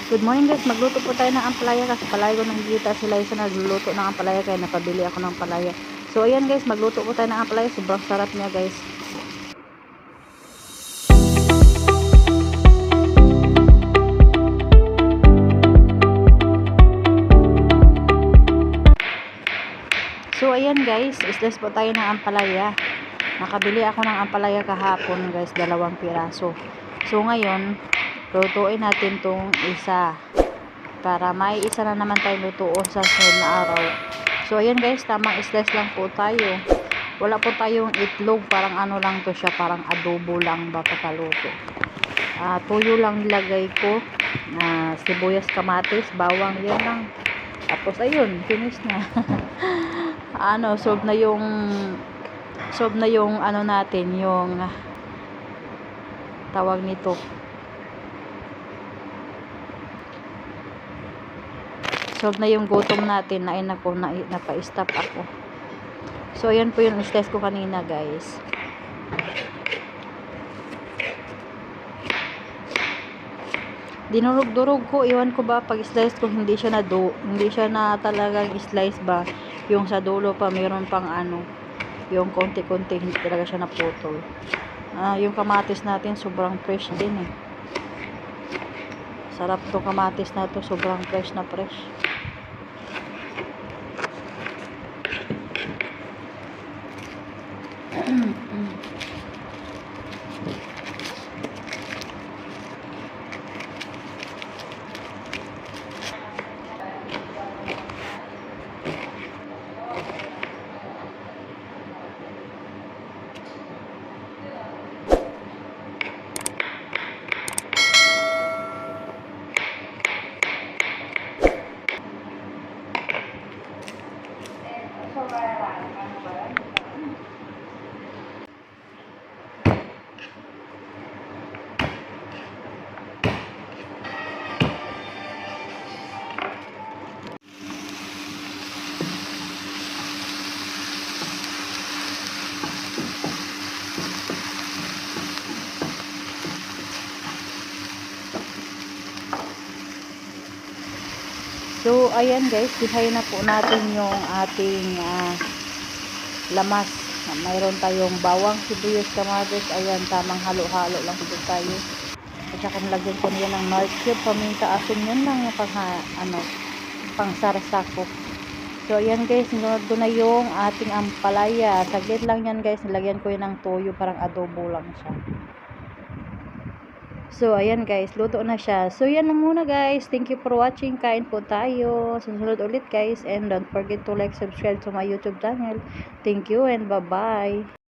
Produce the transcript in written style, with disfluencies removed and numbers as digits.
Good morning guys, magluto po tayo ng ampalaya kasi palagi ko nakikita sila isa nagluluto ng ampalaya kaya napabili ako ng ampalaya. So ayan guys, magluto po tayo ng ampalaya, sobrang sarap niya guys. So ayan guys, islas po tayo ng ampalaya. Nakabili ako ng ampalaya kahapon guys, 2 piraso. So ngayon, lutuin natin tong isa para may isa na naman tayo lutuo sa sunod na araw. So ayan guys, tamang slice lang po tayo. Wala po tayong itlog, parang ano lang to siya, parang adobo lang ba pagkaluto. Tuyo lang nilagay ko, sibuyas, kamatis, bawang, yan lang. Tapos ayun, finish na. Solve na yung ano natin, yung tawag nito. Solve na yung gutom natin. Napa-stop ako. So ayan po yung slice ko kanina guys. Dinurog-durog ko, iwan ko ba pag slice ko hindi siya na talagang slice ba, yung sa dulo pa mayroon pang ano, yung konti-konti hindi talaga siya naputol. Yung kamatis natin sobrang fresh din eh. Sarap to kamatis na to, sobrang fresh na fresh. So, ayan guys, dihay na po natin yung ating lamas. Mayroon tayong bawang, sibuyas, kamatis. Ayan, tamang halo-halo lang po tayo. At saka nilagyan ko niya ng Knorr cube, paminta, asin, yun lang yung pang sarsa ko. So, ayan guys, nilunod ko na yung ating ampalaya. Saglit lang yan guys, nilagyan ko yun ng toyo, parang adobo lang siya. So, ayan guys, luto na siya. So, yan lang muna guys. Thank you for watching. Kain po tayo. Susunod ulit guys. And don't forget to like, subscribe to my YouTube channel. Thank you and bye-bye.